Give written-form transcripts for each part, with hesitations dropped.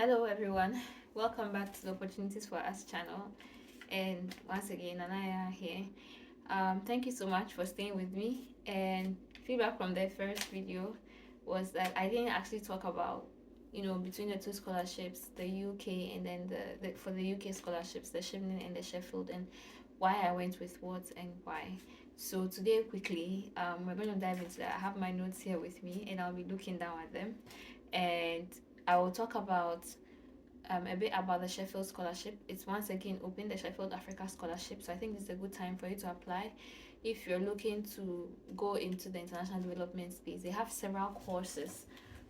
Hello everyone, welcome back to the Opportunities for Us channel. And once again, Anaya here. Thank you so much for staying with me. And feedback from the first video was that I didn't actually talk about, between the two scholarships, the UK and then for the UK scholarships, the Shipman and the Sheffield, and why I went with what and why. So today, quickly, we're going to dive into that. I have my notes here with me, and I'll be looking down at them, and I will talk about a bit about the Sheffield Scholarship. It's once again open, the Sheffield Africa Scholarship. So I think this is a good time for you to apply if you're looking to go into the international development space. They have several courses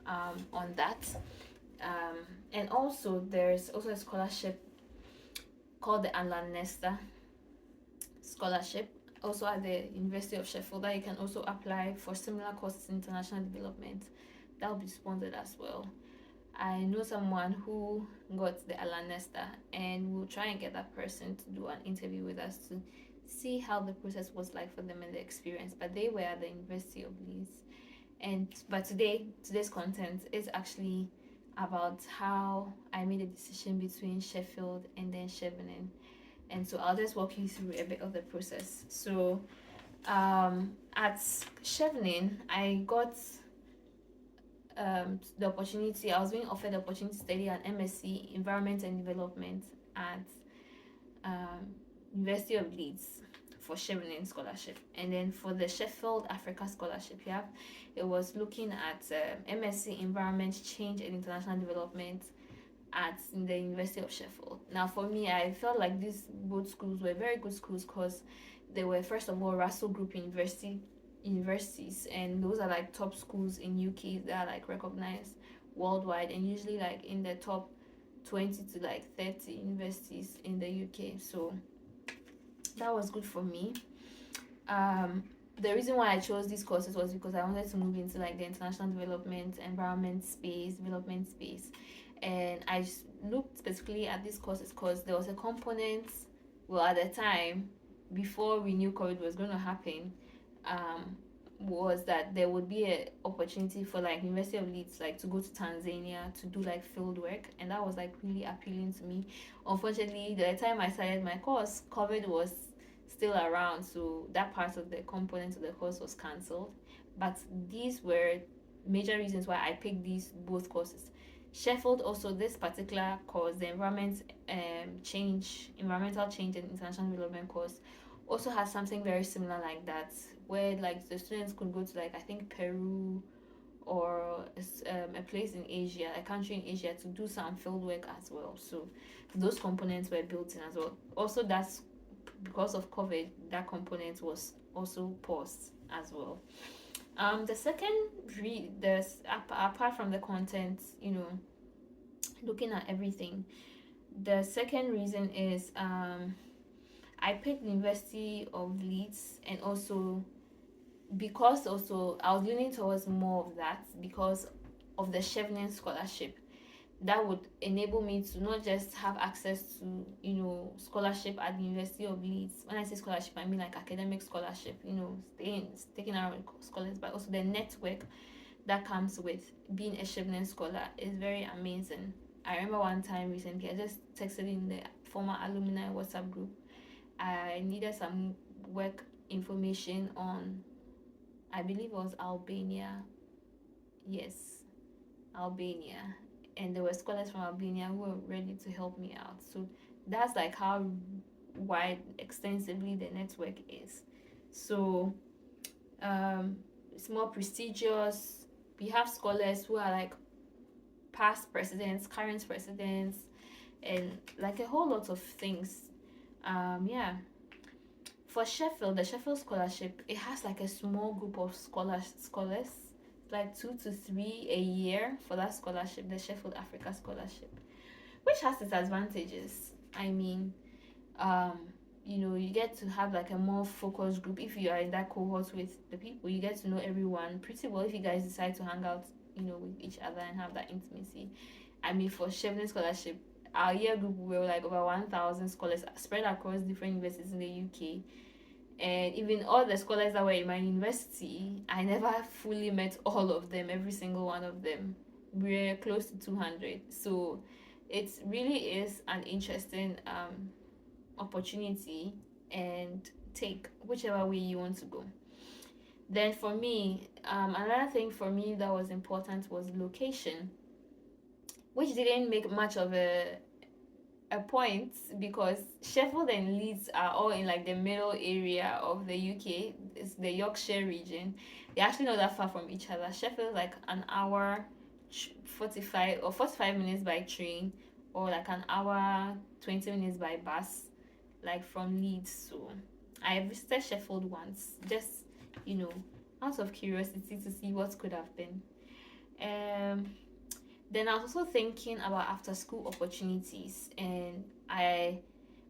on that. Um, and also, there's also a scholarship called the alumni Scholarship, also at the University of Sheffield, that you can also apply for similar courses in international development. That will be sponsored as well. I know someone who got the Alanesta, and we'll try and get that person to do an interview with us to see how the process was like for them and the experience. But they were at the University of Leeds. But today's content is actually about how I made a decision between Sheffield and then Chevening. And so I'll just walk you through a bit of the process. So at Chevening, I got the opportunity. I was being offered the opportunity to study an MSc Environment and Development at University of Leeds for Chevening scholarship, and then for the Sheffield Africa scholarship, it was looking at MSc Environment Change and International Development at the University of Sheffield. Now, for me, I felt like these both schools were very good schools because they were, first of all, Russell Group universities, and those are like top schools in UK that are like recognized worldwide, and usually like in the top 20 to like 30 universities in the UK. So that was good for me. The reason why I chose these courses was because I wanted to move into like the international development development space, and I just looked specifically at these courses because there was a component. Well, at the time, before we knew COVID was going to happen, was that there would be an opportunity for like University of Leeds like to go to Tanzania to do like field work, and that was like really appealing to me. Unfortunately, the time I started my course, COVID was still around, so that part of the component of the course was cancelled. But these were major reasons why I picked these both courses. Sheffield, also this particular course, the environmental change and international development course, also has something very similar like that, where like the students could go to like I think Peru or a place in Asia, a country in Asia, to do some field work as well. So those components were built in as well. Also, that's because of COVID, that component was also paused as well. The second apart from the content, looking at everything, the second reason is I picked the University of Leeds, and also because also I was leaning towards more of that because of the Chevening scholarship. That would enable me to not just have access to scholarship at the University of Leeds. When I say scholarship, I mean like academic scholarship, taking around scholars, but also the network that comes with being a Chevening scholar is very amazing. I remember one time recently, I just texted in the former alumni WhatsApp group. I needed some work information on, I believe it was Albania. Yes, Albania. And there were scholars from Albania who were ready to help me out. So that's like how wide extensively the network is. So it's more prestigious. We have scholars who are like past presidents, current presidents, and like a whole lot of things. Yeah. For Sheffield, the Sheffield scholarship, it has like a small group of scholars, like 2 to 3 a year for that scholarship, the Sheffield Africa scholarship, which has its advantages. I mean, um, you get to have like a more focused group. If you are in that cohort with the people, you get to know everyone pretty well if you guys decide to hang out, with each other and have that intimacy. I mean, for Chevening scholarship, our year group, we were like over 1,000 scholars spread across different universities in the UK. And even all the scholars that were in my university, I never fully met all of them, every single one of them. we're close to 200. So it really is an interesting opportunity, and take whichever way you want to go. Then for me, another thing for me that was important was location, which didn't make much of a point, because Sheffield and Leeds are all in like the middle area of the UK. It's the Yorkshire region. They're actually not that far from each other. Sheffield is like an hour 45 minutes by train, or like an hour 20 minutes by bus, like from Leeds. So I visited Sheffield once, just, you know, out of curiosity to see what could have been. Um, then I was also thinking about after school opportunities, and I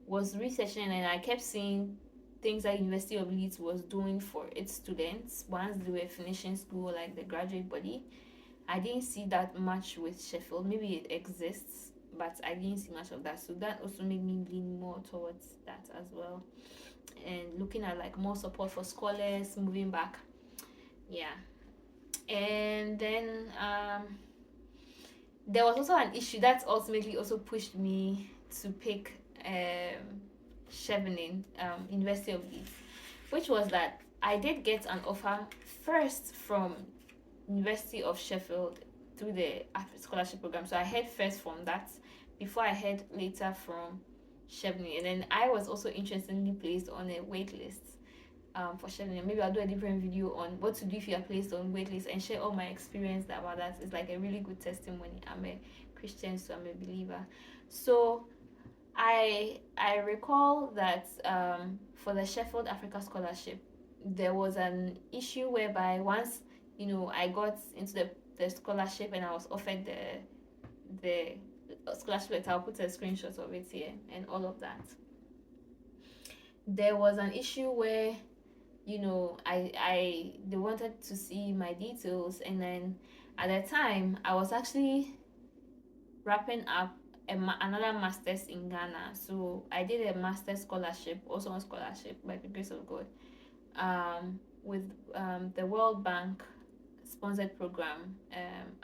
was researching and I kept seeing things that University of Leeds was doing for its students once they were finishing school, like the graduate body. I didn't see that much with Sheffield. Maybe it exists, but I didn't see much of that. So that also made me lean more towards that as well. And looking at like more support for scholars moving back. Yeah. And then there was also an issue that ultimately also pushed me to pick Chevening, University of Leeds, which was that I did get an offer first from University of Sheffield through the scholarship program. So I heard first from that before I heard later from Chevening. And then I was also interestingly placed on a wait list for Chevening. Maybe I'll do a different video on what to do if you are placed on wait list, and share all my experience about that. It's like a really good testimony. I'm a Christian, so I'm a believer. So I recall that for the Sheffield Africa Scholarship, there was an issue whereby once, I got into the scholarship and I was offered the scholarship letter. I'll put a screenshot of it here and all of that. There was an issue where, I they wanted to see my details, and then at the time I was actually wrapping up another master's in Ghana. So I did a master's scholarship, also on scholarship by the grace of God, with the World Bank sponsored program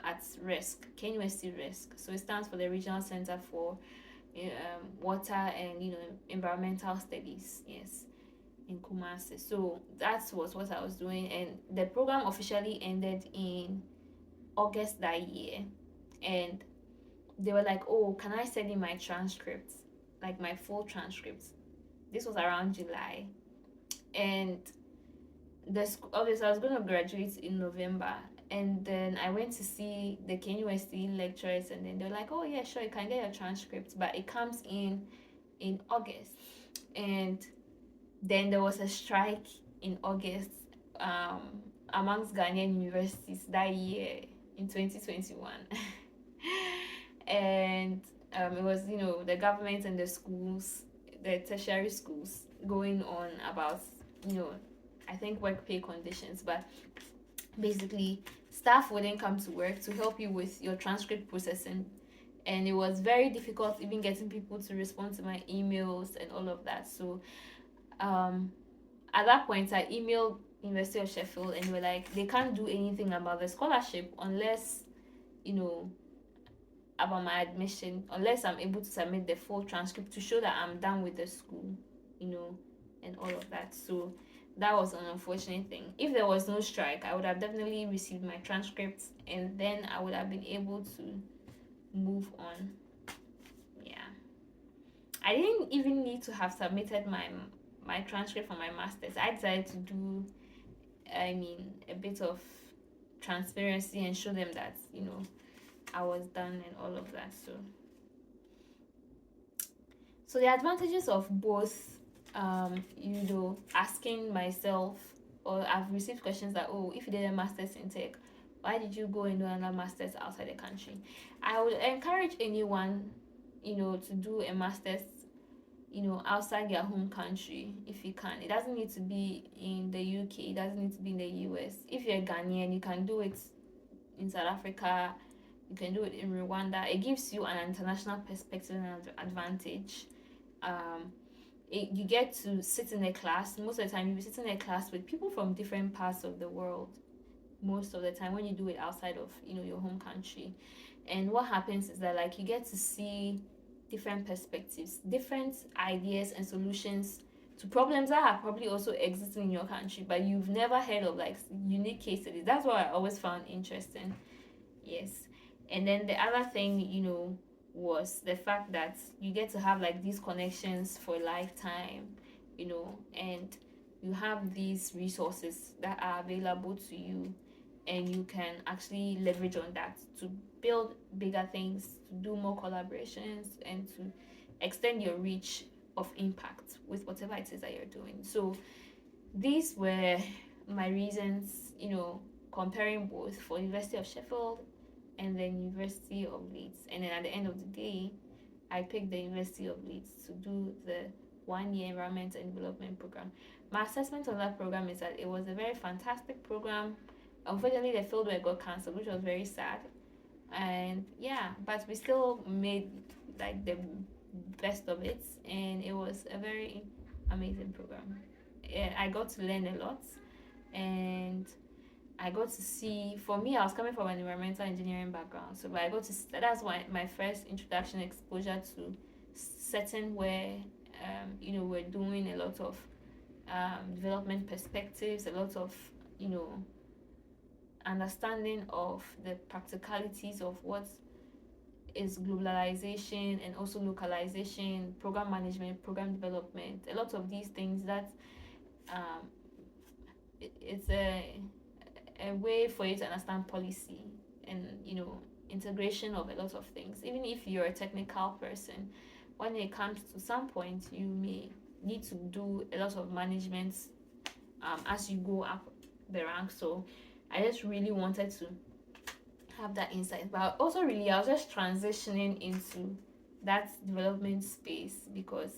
at RISC, KNUST RISC. So it stands for the Regional Center for Water and Environmental Studies. Yes, in Kumasi. So that was what I was doing, and the program officially ended in August that year, and they were like, oh, can I send in my transcripts, like my full transcripts? This was around July, and obviously I was going to graduate in November, and then I went to see the KNUST lecturers, and then they're like, oh yeah, sure, you can get your transcript, but it comes in August. And then there was a strike in August amongst Ghanaian universities that year in 2021. And it was, the government and the schools, the tertiary schools, going on about, I think work pay conditions, but basically staff wouldn't come to work to help you with your transcript processing, and it was very difficult even getting people to respond to my emails and all of that. So at that point I emailed University of Sheffield, and they were like, they can't do anything about the scholarship unless, about my admission, unless I'm able to submit the full transcript to show that I'm done with the school, and all of that. So that was an unfortunate thing. If there was no strike, I would have definitely received my transcripts, and then I would have been able to move on. Yeah. I didn't even need to have submitted my transcript for my master's. I decided to do, a bit of transparency and show them that, I was done and all of that. So the advantages of both, asking myself, or I've received questions that, oh, if you did a master's in tech, why did you go and do another master's outside the country? I would encourage anyone, to do a master's, outside their home country if you can. It doesn't need to be in the UK, it doesn't need to be in the US. If you're Ghanaian, you can do it in South Africa, you can do it in Rwanda. It gives you an international perspective and advantage. You get to sit in a class. Most of the time, you'll be sitting in a class with people from different parts of the world. most of the time when you do it outside of, your home country. And what happens is that like you get to see different perspectives, different ideas and solutions to problems that are probably also existing in your country, but you've never heard of, like unique case studies. That's what I always found interesting. Yes. And then the other thing, was the fact that you get to have like these connections for a lifetime, and you have these resources that are available to you, and you can actually leverage on that to build bigger things, to do more collaborations, and to extend your reach of impact with whatever it is that you're doing. So these were my reasons, comparing both for University of Sheffield and then University of Leeds. And then at the end of the day, I picked the University of Leeds to do the 1 year environment and development program. My assessment of that program is that it was a very fantastic program. Unfortunately, the fieldwork got cancelled, which was very sad. And yeah, but we still made like the best of it, and it was a very amazing program. Yeah, I got to learn a lot, and I got to see. For me, I was coming from an environmental engineering background, so but I got to that's why my first introduction exposure to setting where we're doing a lot of development perspectives, a lot of understanding of the practicalities of what is globalization and also localization, program management, program development, a lot of these things that um, it's a way for you to understand policy and integration of a lot of things. Even if you're a technical person, when it comes to some point you may need to do a lot of management as you go up the ranks. So I just really wanted to have that insight, but also really I was just transitioning into that development space because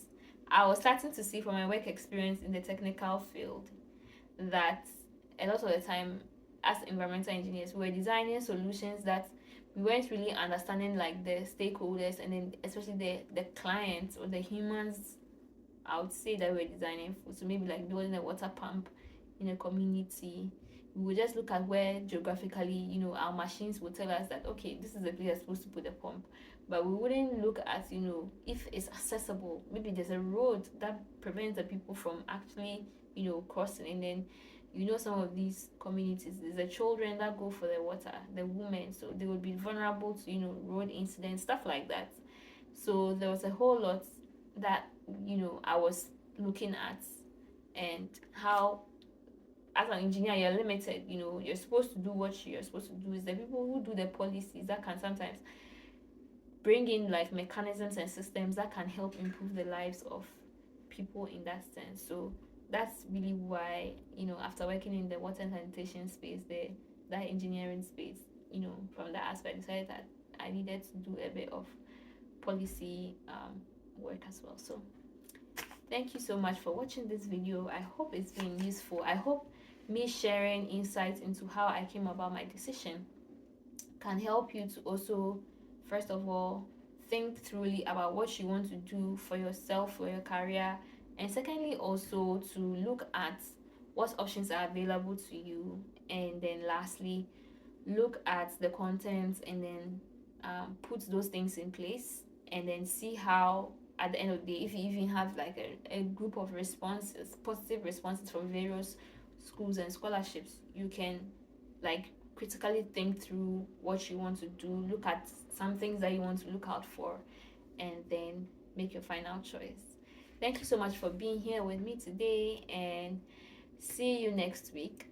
I was starting to see from my work experience in the technical field that a lot of the time as environmental engineers we were designing solutions that we weren't really understanding like the stakeholders, and then especially the clients or the humans I would say that we're designing for. So maybe like building a water pump in a community, we would just look at where geographically, our machines would tell us that okay, this is the place you're supposed to put the pump. But we wouldn't look at, if it's accessible. Maybe there's a road that prevents the people from actually, crossing. And then, some of these communities, there's the children that go for the water, the women, so they would be vulnerable to, road incidents, stuff like that. So there was a whole lot that, I was looking at, and how as an engineer you're limited. You're supposed to do what you're supposed to do. Is the people who do the policies that can sometimes bring in like mechanisms and systems that can help improve the lives of people in that sense. So that's really why, after working in the water and sanitation space, that engineering space, from that aspect, I decided that I needed to do a bit of policy work as well. So thank you so much for watching this video. I hope it's been useful. I hope me sharing insights into how I came about my decision can help you to also, first of all, think thoroughly about what you want to do for yourself, for your career, and secondly, also to look at what options are available to you, and then lastly, look at the content and then put those things in place, and then see how at the end of the day, if you even have like a group of responses, positive responses from various schools and scholarships, you can like critically think through what you want to do, look at some things that you want to look out for, and then make your final choice. Thank you so much for being here with me today, and see you next week.